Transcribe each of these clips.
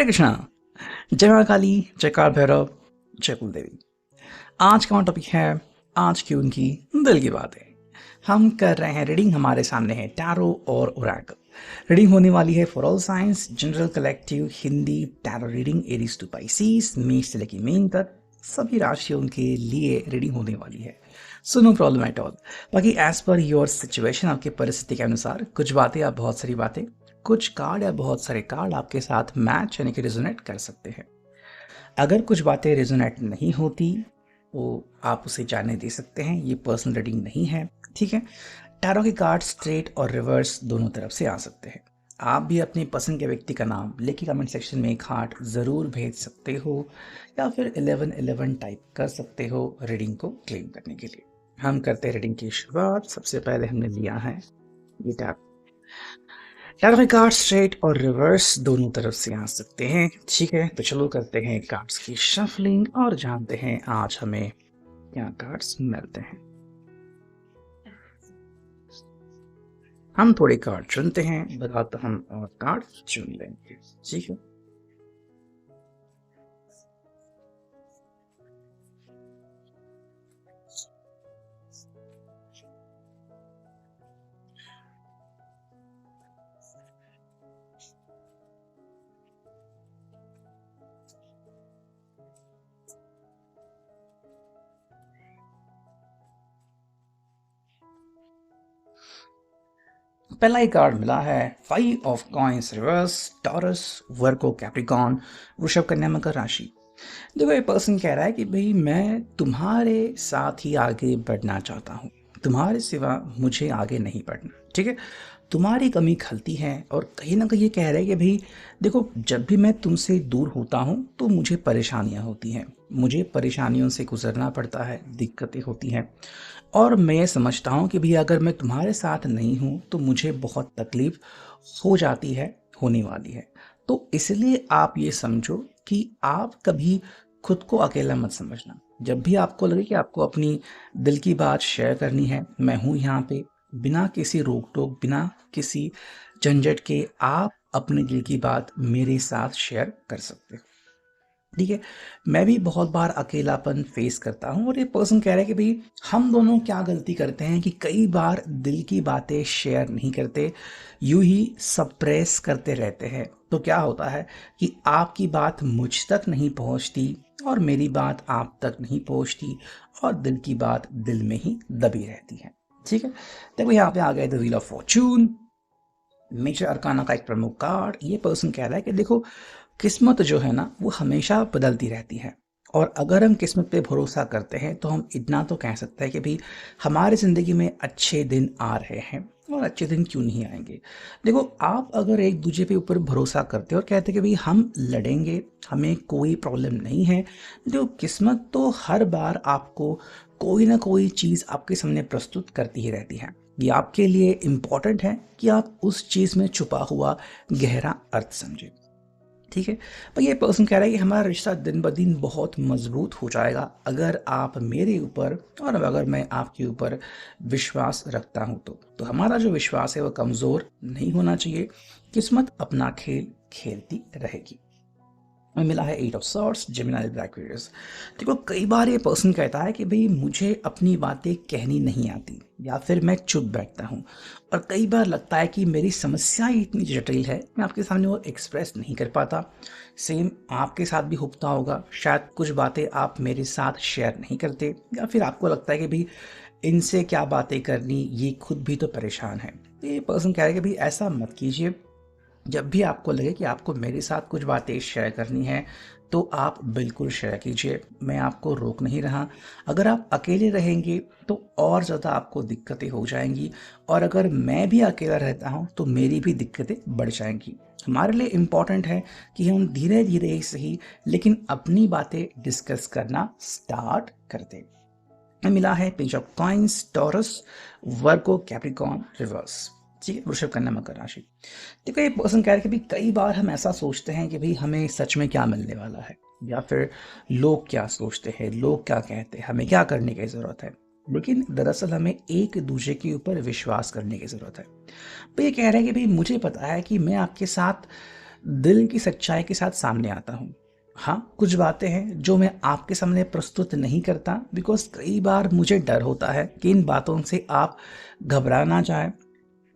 हरे कृष्णा। जय मां काली, जय काल भैरव, जय कुल देवी। आज का टॉपिक है आज की उनकी दिल की बात है। हम कर रहे हैं रीडिंग। हमारे सामने है टैरो और ओरेकल। रीडिंग होने वाली है for all signs general collective Hindi tarot reading Aries to Pisces, मेष से लेकर मीन तक सभी राशियों के लिए रीडिंग होने वाली है। So no problem at all. बाकी एज पर योर सिचुएशन, आपके परिस्थिति के अनुसार कुछ बातें या बहुत सारी बातें, कुछ कार्ड या बहुत सारे कार्ड आपके साथ मैच यानी कि रिजोनेट कर सकते हैं। अगर कुछ बातें रिजोनेट नहीं होती तो आप उसे जाने दे सकते हैं, ये पर्सनल रीडिंग नहीं है, ठीक है। टैरो के कार्ड स्ट्रेट और रिवर्स दोनों तरफ से आ सकते हैं। आप भी अपनी पसंद के व्यक्ति का नाम लेके कमेंट सेक्शन में एक हार्ट ज़रूर भेज सकते हो या फिर 1111 टाइप कर सकते हो रीडिंग को क्लेम करने के लिए। हम करते हैं रीडिंग की शुरुआत। सबसे पहले हमने लिया है ये टैप। टैरो के कार्ड स्ट्रेट और रिवर्स दोनों तरफ से आ सकते हैं, ठीक है। तो चलो करते हैं कार्ड्स की शफलिंग और जानते हैं आज हमें क्या कार्ड्स मिलते हैं। हम थोड़े कार्ड चुनते हैं, बताता हम और कार्ड चुन लेंगे, ठीक है। पहला ही कार्ड मिला है 5 of coins reverse, taurus, Virgo, Capricorn, वृषभ, कन्या, मकर राशि। देखो ये पर्सन कह रहा है कि भाई मैं तुम्हारे साथ ही आगे बढ़ना चाहता हूँ, तुम्हारे सिवा मुझे आगे नहीं बढ़ना, ठीक है। तुम्हारी कमी खलती है और कहीं ना कहीं ये कह रहे हैं कि भाई देखो, जब भी मैं तुमसे दूर होता हूँ तो मुझे परेशानियाँ होती हैं, मुझे परेशानियों से गुजरना पड़ता है, दिक्कतें होती हैं। और मैं ये समझता हूँ कि भैया अगर मैं तुम्हारे साथ नहीं हूँ तो मुझे बहुत तकलीफ हो जाती है, होने वाली है। तो इसलिए आप ये समझो कि आप कभी खुद को अकेला मत समझना। जब भी आपको लगे कि आपको अपनी दिल की बात शेयर करनी है, मैं हूँ यहाँ पे। बिना किसी रोक टोक, बिना किसी झंझट के आप अपने दिल की बात मेरे साथ शेयर कर सकते हो, ठीक है। मैं भी बहुत बार अकेलापन फेस करता हूँ और ये पर्सन कह रहा है कि भाई हम दोनों क्या गलती करते हैं कि कई बार दिल की बातें शेयर नहीं करते, यूं ही सप्रेस करते रहते हैं। तो क्या होता है कि आपकी बात मुझ तक नहीं पहुंचती और मेरी बात आप तक नहीं पहुंचती और दिल की बात दिल में ही दबी रहती है, ठीक है। देखो यहाँ पे आ गया the wheel of fortune, major arcana का एक प्रमुख कार्ड। ये पर्सन कह रहा है कि देखो, किस्मत जो है ना वो हमेशा बदलती रहती है और अगर हम किस्मत पे भरोसा करते हैं तो हम इतना तो कह सकते हैं कि भाई हमारी ज़िंदगी में अच्छे दिन आ रहे हैं और अच्छे दिन क्यों नहीं आएंगे। देखो, आप अगर एक दूसरे पे ऊपर भरोसा करते हो और कहते हैं कि भाई हम लड़ेंगे, हमें कोई प्रॉब्लम नहीं है, देखो किस्मत तो हर बार आपको कोई ना कोई चीज़ आपके सामने प्रस्तुत करती ही रहती है। ये आपके लिए इम्पॉर्टेंट है कि आप उस चीज़ में छुपा हुआ गहरा अर्थ समझें, ठीक है। पर ये पर्सन कह रहा है कि हमारा रिश्ता दिन ब दिन बहुत मजबूत हो जाएगा अगर आप मेरे ऊपर और अगर मैं आपके ऊपर विश्वास रखता हूँ तो हमारा जो विश्वास है वो कमज़ोर नहीं होना चाहिए। किस्मत अपना खेल खेलती रहेगी। हमें मिला है 8 of swords, Gemini, black various. देखो कई बार ये पर्सन कहता है कि भाई मुझे अपनी बातें कहनी नहीं आती या फिर मैं चुप बैठता हूँ और कई बार लगता है कि मेरी समस्या ही इतनी जटिल है मैं आपके सामने वो एक्सप्रेस नहीं कर पाता। सेम आपके साथ भी होता होगा, शायद कुछ बातें आप मेरे साथ शेयर नहीं करते या फिर आपको लगता है कि भाई इनसे क्या बातें करनी, ये खुद भी तो परेशान है। तो ये पर्सन कह रहा है कि भाई ऐसा मत कीजिए। जब भी आपको लगे कि आपको मेरे साथ कुछ बातें शेयर करनी है तो आप बिल्कुल शेयर कीजिए, मैं आपको रोक नहीं रहा। अगर आप अकेले रहेंगे तो और ज़्यादा आपको दिक्कतें हो जाएंगी और अगर मैं भी अकेला रहता हूँ तो मेरी भी दिक्कतें बढ़ जाएंगी। हमारे लिए इम्पॉर्टेंट है कि हम धीरे धीरे ही सही लेकिन अपनी बातें डिस्कस करना स्टार्ट कर दें। मिला है page of coins, taurus, Virgo, Capricorn, reverse, ठीक है, वृषभ, कन्या, मकर राशि। देखो ये पर्सन कह रहे हैं कि भाई कई बार हम ऐसा सोचते हैं कि भाई हमें सच में क्या मिलने वाला है या फिर लोग क्या सोचते हैं, लोग क्या कहते हैं, हमें क्या करने की ज़रूरत है। लेकिन दरअसल हमें एक दूसरे के ऊपर विश्वास करने की ज़रूरत है। तो ये कह रहे हैं कि भाई मुझे पता है कि मैं आपके साथ दिल की सच्चाई के साथ सामने आता हूँ। हाँ, कुछ बातें हैं जो मैं आपके सामने प्रस्तुत नहीं करता, बिकॉज़ कई बार मुझे डर होता है कि इन बातों से आप घबरा ना जाएँ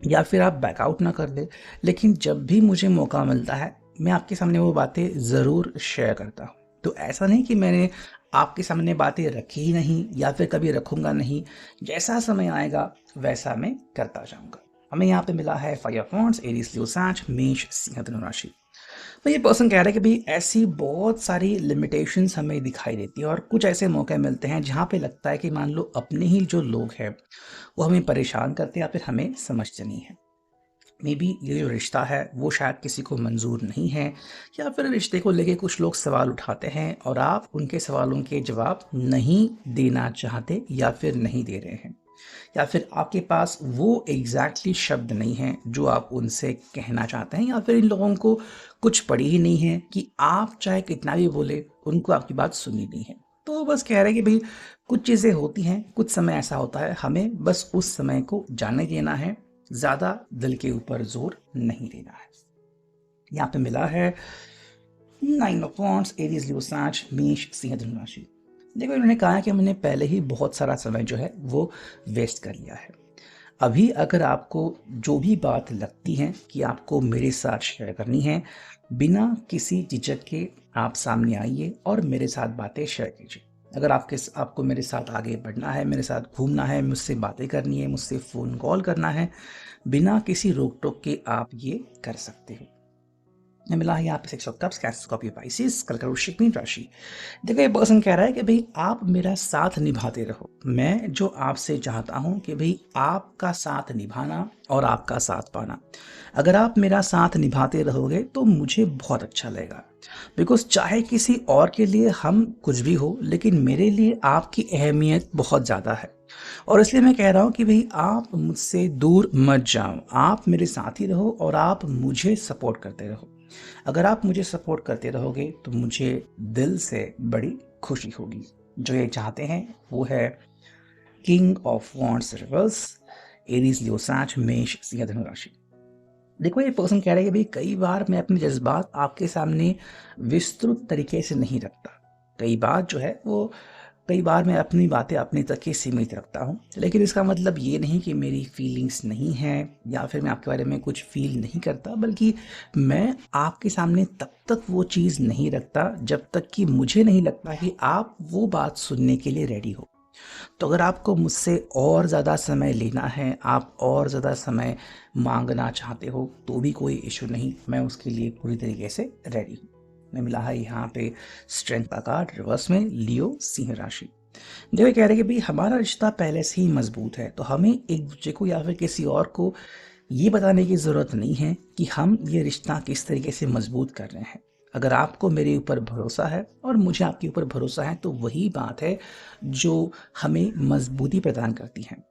या फिर आप बैकआउट ना कर दें। लेकिन जब भी मुझे मौका मिलता है, मैं आपके सामने वो बातें ज़रूर शेयर करता हूँ। तो ऐसा नहीं कि मैंने आपके सामने बातें रखी ही नहीं या फिर कभी रखूँगा नहीं। जैसा समय आएगा वैसा मैं करता जाऊँगा। हमें यहाँ पे मिला है five of wands, Aries, Leo, साज, मेष, सिंह, धनु राशि। तो ये पर्सन कह रहा है कि भाई ऐसी बहुत सारी लिमिटेशंस हमें दिखाई देती है और कुछ ऐसे मौके मिलते हैं जहाँ पे लगता है कि मान लो अपने ही जो लोग हैं वो हमें परेशान करते हैं या फिर हमें समझते नहीं है। मे बी ये जो रिश्ता है वो शायद किसी को मंजूर नहीं है, या फिर रिश्ते को लेके कुछ लोग सवाल उठाते हैं और आप उनके सवालों के जवाब नहीं देना चाहते या फिर नहीं दे रहे हैं, या फिर आपके पास वो शब्द नहीं हैं जो आप उनसे कहना चाहते हैं, या फिर इन लोगों को कुछ पड़ी ही नहीं है कि आप चाहे कितना भी बोले उनको आपकी बात सुननी नहीं है। तो बस कह रहे हैं कि भाई कुछ चीज़ें होती हैं, कुछ समय ऐसा होता है, हमें बस उस समय को जाने देना है, ज़्यादा दिल के ऊपर जोर नहीं देना है। यहाँ पे मिला है nine of wands, Aries, Leo, साज, मेष, सिंह, धनु राशि। देखो, इन्होंने कहा है कि मैंने पहले ही बहुत सारा समय जो है वो वेस्ट कर लिया है। अभी अगर आपको जो भी बात लगती है कि आपको मेरे साथ शेयर करनी है, बिना किसी झिझक के आप सामने आइए और मेरे साथ बातें शेयर कीजिए। अगर आपको मेरे साथ आगे बढ़ना है, मेरे साथ घूमना है, मुझसे बातें करनी है, मुझसे फ़ोन कॉल करना है, बिना किसी रोक टोक के आप ये कर सकते हो। मिला है यहाँ पे six of cups, cancer, Scorpio, Pisces, कर्क, वृश्चिक, मीन राशि। देखो, ये पर्सन कह रहा है कि भाई आप मेरा साथ निभाते रहो। मैं जो आपसे चाहता हूँ कि भाई आपका साथ निभाना और आपका साथ पाना। अगर आप मेरा साथ निभाते रहोगे तो मुझे बहुत अच्छा लगेगा, बिकॉज चाहे किसी और के लिए हम कुछ भी हो, लेकिन मेरे लिए आपकी अहमियत बहुत ज़्यादा है। और इसलिए मैं कह रहा हूँ कि भाई आप मुझसे दूर मत जाओ, आप मेरे साथ ही रहो और आप मुझे सपोर्ट करते रहो। अगर आप मुझे सपोर्ट करते रहोगे तो मुझे दिल से बड़ी खुशी होगी। जो ये चाहते हैं वो है king of wands reverse, Aries, Leo, साज, मेष, सिंह, धनु राशि। देखो, ये पर्सन कह रहा है कि भाई कई बार मैं अपने जज्बात आपके सामने विस्तृत तरीके से नहीं रखता। कई बार जो है वो कई बार मैं अपनी बातें अपने तक ही सीमित रखता हूँ, लेकिन इसका मतलब ये नहीं कि मेरी फीलिंग्स नहीं हैं या फिर मैं आपके बारे में कुछ फील नहीं करता, बल्कि मैं आपके सामने तब तक वो चीज़ नहीं रखता जब तक कि मुझे नहीं लगता कि आप वो बात सुनने के लिए रेडी हो। तो अगर आपको मुझसे और ज़्यादा समय लेना है, आप और ज़्यादा समय मांगना चाहते हो, तो भी कोई इशू नहीं, मैं उसके लिए पूरी तरीके से रेडी हूँ। मैं मिला है यहाँ पे स्ट्रेंथ का कार्ड रिवर्स में, लियो, सिंह राशि। देखो, कह रहे हैं कि भाई हमारा रिश्ता पहले से ही मजबूत है, तो हमें एक दूसरे को या फिर किसी और को ये बताने की ज़रूरत नहीं है कि हम ये रिश्ता किस तरीके से मजबूत कर रहे हैं। अगर आपको मेरे ऊपर भरोसा है और मुझे आपके ऊपर भरोसा है, तो वही बात है जो हमें मजबूती प्रदान करती है।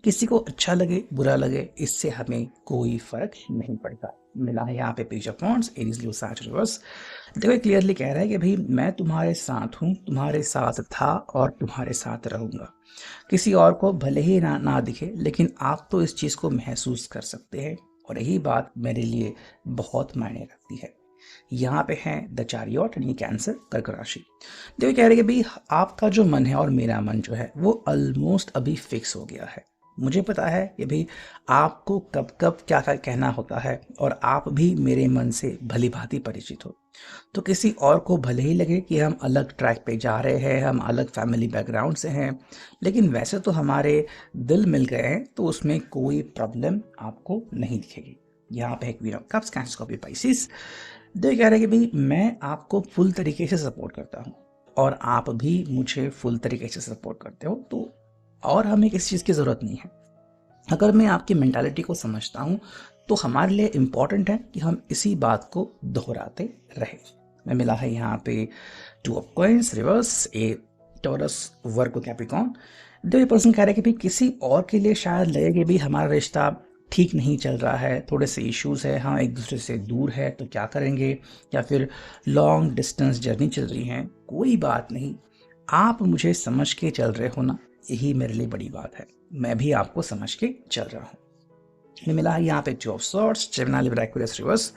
किसी को अच्छा लगे बुरा लगे, इससे हमें कोई फर्क नहीं पड़ता। मिला है यहाँ पे page of wands, Aries, Leo, साज, रिवर्स। देखो, क्लियरली कह रहा है कि भाई मैं तुम्हारे साथ हूँ, तुम्हारे साथ था और तुम्हारे साथ रहूंगा। किसी और को भले ही ना दिखे, लेकिन आप तो इस चीज़ को महसूस कर सकते हैं, और यही बात मेरे लिए बहुत मायने रखती है। यहाँ पे है द चैरियट, यानी कैंसर, कर्क राशि। देखो, कह रहे हैं कि भाई आपका जो मन है और मेरा मन जो है वो ऑलमोस्ट अभी फिक्स हो गया है। मुझे पता है कि भाई आपको कब कब क्या क्या कहना होता है, और आप भी मेरे मन से भली भांति परिचित हो। तो किसी और को भले ही लगे कि हम अलग ट्रैक पे जा रहे हैं, हम अलग फैमिली बैकग्राउंड से हैं, लेकिन वैसे तो हमारे दिल मिल गए हैं, तो उसमें कोई प्रॉब्लम आपको नहीं दिखेगी। यहाँ पे queen of cups, cancer, Scorpio, Pisces. देखिए, कह रहे हैं कि भाई मैं आपको फुल तरीके से सपोर्ट करता हूँ और आप भी मुझे फुल तरीके से सपोर्ट करते हो, तो और हमें किसी चीज़ की ज़रूरत नहीं है। अगर मैं आपकी मेंटालिटी को समझता हूँ, तो हमारे लिए इम्पॉर्टेंट है कि हम इसी बात को दोहराते रहें। मैं मिला है यहाँ पे two of coins reverse, A taurus, Virgo, Capricorn. देखो, ये पर्सन कह रहा है कि भाई किसी और के लिए शायद लगे कि भाई हमारा रिश्ता ठीक नहीं चल रहा है, थोड़े से इश्यूज है, हाँ एक दूसरे से दूर है, तो क्या करेंगे, या फिर लॉन्ग डिस्टेंस जर्नी चल रही है। कोई बात नहीं, आप मुझे समझ के चल रहे हो ना, यही मेरे लिए बड़ी बात है। मैं भी आपको समझ के चल रहा हूँ। हमें मिला है यहाँ पे 2 ऑफ सॉर्ड्स, जेमिनी लिब्रा एक्विलिस रिवर्स।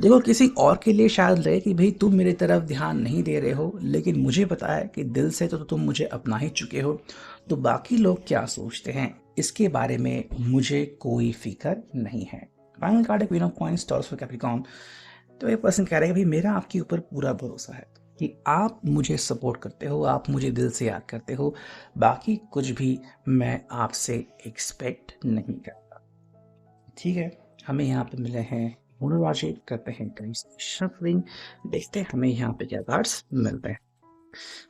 देखो किसी और के लिए शायद लगे कि भाई तुम मेरी तरफ ध्यान नहीं दे रहे हो, लेकिन मुझे पता है कि दिल से तो तुम मुझे अपना ही चुके हो। तो बाकी लोग क्या सोचते हैं इसके बारे में मुझे कोई फिक्र नहीं है। फाइनल कार्ड है queen of coins, taurus for Capricorn. तो ये पर्सन कह रहे हैं कि भाई मेरा आपके ऊपर पूरा भरोसा है कि आप मुझे सपोर्ट करते हो, आप मुझे दिल से याद करते हो, बाकी कुछ भी मैं आपसे एक्सपेक्ट नहीं करता। ठीक है, हमें यहाँ पे मिले हैं मोनोलॉजी, करते हैं शफलिंग, देखते हैं हमें यहाँ पे क्या कार्ड्स मिलते हैं।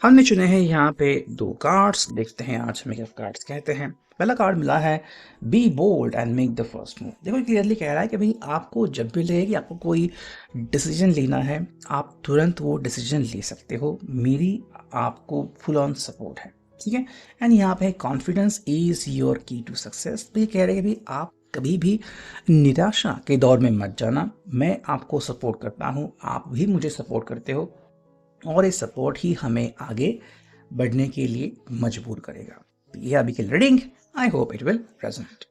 हमने चुने हैं यहाँ पे 2 कार्ड्स, देखते हैं आज हमें क्या कार्ड्स कहते हैं। पहला कार्ड मिला है be bold and make the first move. देखो क्लियरली कह रहा है कि भाई आपको जब भी लगे कि आपको कोई डिसीजन लेना है, आप तुरंत वो डिसीजन ले सकते हो, मेरी आपको फुल ऑन सपोर्ट है। ठीक है, एंड यहाँ पे कॉन्फिडेंस इज योर की टू सक्सेस। तो ये कह रहे हैं कि भाई आप कभी भी निराशा के दौर में मत जाना, मैं आपको सपोर्ट करता हूँ, आप भी मुझे सपोर्ट करते हो, और ये सपोर्ट ही हमें आगे बढ़ने के लिए मजबूर करेगा। ये अभी की reading, I hope it will resonate.